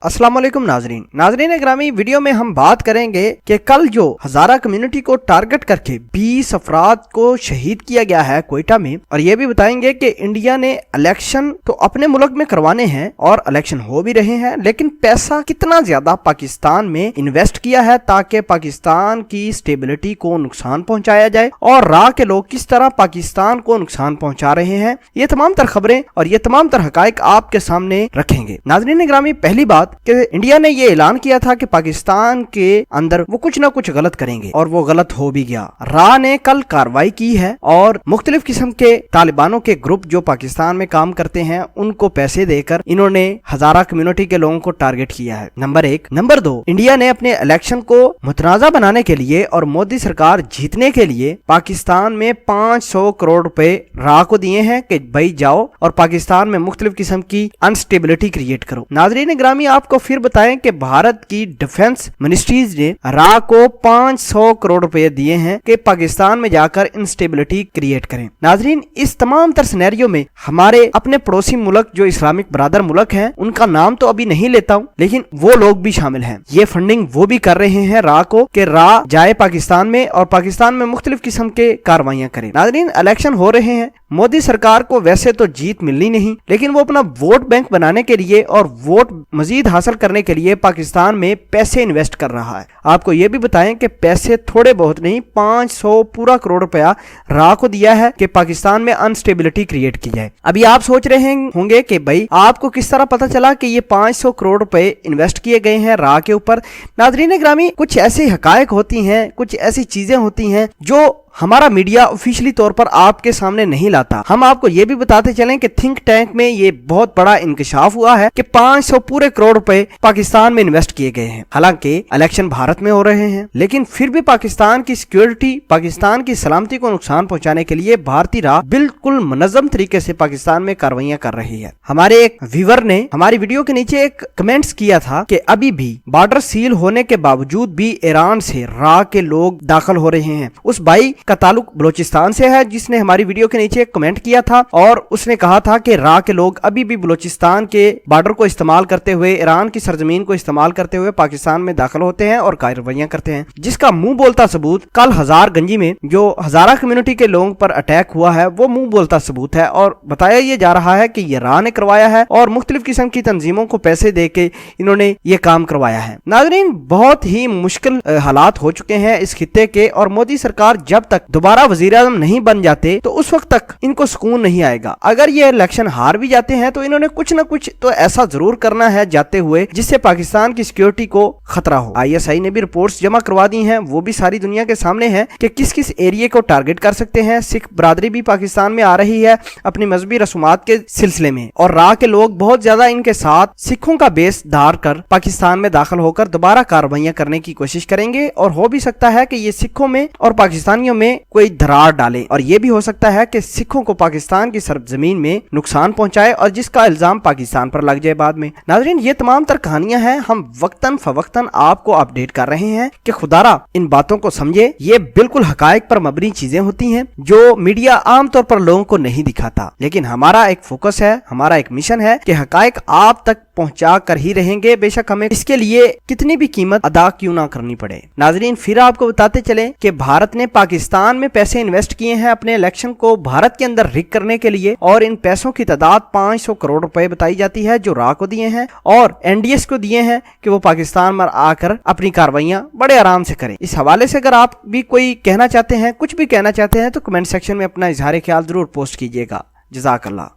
अस्सलाम वालेकुम नाजरीन ग्रामी, वीडियो में हम बात करेंगे कि कल जो हजारा कम्युनिटी को टारगेट करके 20 अफराद को शहीद किया गया है कोयटा में, और ये भी बताएंगे कि इंडिया ने इलेक्शन तो अपने मुल्क में करवाने हैं और इलेक्शन हो भी रहे हैं, लेकिन पैसा कितना ज्यादा पाकिस्तान में इन्वेस्ट किया है ताकि पाकिस्तान की स्टेबिलिटी को नुकसान पहुंचाया जाए और राह के लोग किस तरह पाकिस्तान को नुकसान पहुंचा रहे हैं। ये तमाम तर खबरें और ये तमाम तर हकायक आपके सामने रखेंगे। नाजरीन ग्रामी, पहली बात कि इंडिया ने ये ऐलान किया था कि पाकिस्तान के अंदर वो कुछ ना कुछ गलत करेंगे और वो गलत हो भी गया। राह ने कल कार्रवाई की है और मुख्तलिफ किस्म के तालिबानों के ग्रुप जो पाकिस्तान में काम करते हैं उनको पैसे देकर इन्होंने हजारा कम्युनिटी के लोगों को टारगेट किया है। नंबर 1। नंबर 2, इंडिया ने अपने इलेक्शन को मुतनाज़ा बनाने के लिए और मोदी सरकार जीतने के लिए पाकिस्तान में 500 करोड़ रुपए राह को दिए हैं कि भाई जाओ और पाकिस्तान में मुख्तलिफ किस्म की अनस्टेबिलिटी क्रिएट करो। नाजरीन ग्रामी, आपको फिर बताएं कि भारत की डिफेंस मिनिस्ट्रीज ने राह को 500 करोड़ रुपए दिए हैं कि पाकिस्तान में जाकर इंस्टेबिलिटी क्रिएट करें। नाजरीन, इस तमाम तर सिनेरियो में हमारे अपने पड़ोसी मुल्क जो इस्लामिक ब्रादर मुल्क हैं, उनका नाम तो अभी नहीं लेता हूं, लेकिन वो लोग भी शामिल हैं। ये फंडिंग वो भी कर रहे हैं राह को कि राह जाए पाकिस्तान में और पाकिस्तान में मुख्तलिफ किस्म के कार्रवाइयां करें। नाजरीन, इलेक्शन हो रहे हैं, मोदी सरकार को वैसे तो जीत मिलनी नहीं, लेकिन वो अपना वोट बैंक बनाने के लिए और वोट मजीद हासिल करने के लिए पाकिस्तान में पैसे इन्वेस्ट कर रहा है। आपको ये भी बताएं कि पैसे थोड़े बहुत नहीं, 500 पूरा करोड़ रुपया राह को दिया है कि पाकिस्तान में अनस्टेबिलिटी क्रिएट की जाए। अभी आप सोच रहे होंगे कि भाई आपको किस तरह पता चला कि ये 500 करोड़ रुपए इन्वेस्ट किए गए हैं राह के ऊपर। नाजरीन ग्रामी, कुछ ऐसी हकायक होती हैं, कुछ ऐसी चीजें होती हैं जो हमारा मीडिया ऑफिशियली तौर पर आपके सामने नहीं लाता। हम आपको ये भी बताते चलें कि थिंक टैंक में ये बहुत बड़ा इंकशाफ हुआ है कि 500 पूरे करोड़ रुपए पाकिस्तान में इन्वेस्ट किए गए हैं। हालांकि इलेक्शन भारत में हो रहे हैं, लेकिन फिर भी पाकिस्तान की सिक्योरिटी, पाकिस्तान की सलामती को नुकसान पहुंचाने के लिए भारतीय राह बिल्कुल मुनज़्ज़म तरीके से पाकिस्तान में कार्रवाइयां कर रही है। हमारे एक व्यूअर ने हमारी वीडियो के नीचे एक कमेंट्स किया था कि अभी भी बॉर्डर सील होने के बावजूद भी ईरान से राह के लोग दाखिल हो रहे हैं। उस भाई का ताल्लुक बलोचिस्तान से है जिसने हमारी वीडियो के नीचे एक कमेंट किया था और उसने कहा था कि राह के लोग अभी भी बलोचिस्तान के बॉर्डर को इस्तेमाल करते हुए, ईरान की सरजमीन को इस्तेमाल करते हुए पाकिस्तान में दाखिल होते हैं और कार्रवाइयां करते हैं, जिसका मुंह बोलता सबूत कल हजारगंजी में जो हजारा कम्युनिटी के लोगों पर अटैक हुआ है वो मुंह बोलता सबूत है। और बताया ये जा रहा है कि ये राह ने करवाया है और मुख्तलिफ किस्म की तंजीमों को पैसे दे के इन्होंने ये काम करवाया है। नाजरीन, बहुत ही मुश्किल हालात हो चुके हैं इस खित्ते के और मोदी सरकार जब तक दोबारा वजीर आज़म नहीं बन जाते तो उस वक्त तक इनको सुकून नहीं आएगा। अगर ये इलेक्शन हार भी जाते हैं तो इन्होंने कुछ न कुछ तो ऐसा जरूर करना है जाते हुए जिससे पाकिस्तान की सिक्योरिटी को खतरा हो। ISI ने भी रिपोर्ट्स जमा करवा दी हैं, वो भी सारी दुनिया के सामने है कि किस किस एरिया को टारगेट कर सकते हैं। सिख बरादरी भी पाकिस्तान में आ रही है अपनी मजहबी रसूमात के सिलसिले में, और राह के लोग बहुत ज्यादा इनके साथ सिखों का बेस धार कर पाकिस्तान में दाखिल होकर दोबारा कार्रवाइयां करने की कोशिश करेंगे। और हो भी सकता है कि ये सिखों में और पाकिस्तानियों में कोई दरार डाले, और यह भी हो सकता है कि सिखों को पाकिस्तान की सरजमीन में नुकसान पहुंचाए और जिसका इल्जाम पाकिस्तान पर लग जाए बाद में। नाजरीन, ये तमाम तर कहानियां हैं, हम वक्तन फवक्तन आपको अपडेट कर रहे हैं कि खुदारा इन बातों को समझे। ये बिल्कुल हकायक पर मबनी चीजें होती हैं जो मीडिया आमतौर पर लोगों को नहीं दिखाता, लेकिन हमारा एक फोकस है, हमारा एक मिशन है कि हकायक आप तक पहुंचा कर ही रहेंगे, बेशक हमें इसके लिए कितनी भी कीमत अदा क्यों ना करनी पड़े। नाजरीन, फिर आपको बताते चले कि भारत ने पाकिस्तान में पैसे इन्वेस्ट किए हैं अपने इलेक्शन को भारत के अंदर रिग करने के लिए, और इन पैसों की तादाद 500 करोड़ रुपए बताई जाती है जो राह को दिए हैं और NDS को दिए हैं कि वो पाकिस्तान में आकर अपनी कार्रवाइयां बड़े आराम से करें। इस हवाले से अगर आप भी कोई कहना चाहते हैं, कुछ भी कहना चाहते हैं, तो कमेंट सेक्शन में अपना इजहार ख्याल जरूर पोस्ट कीजिएगा। जज़ाकल्लाह।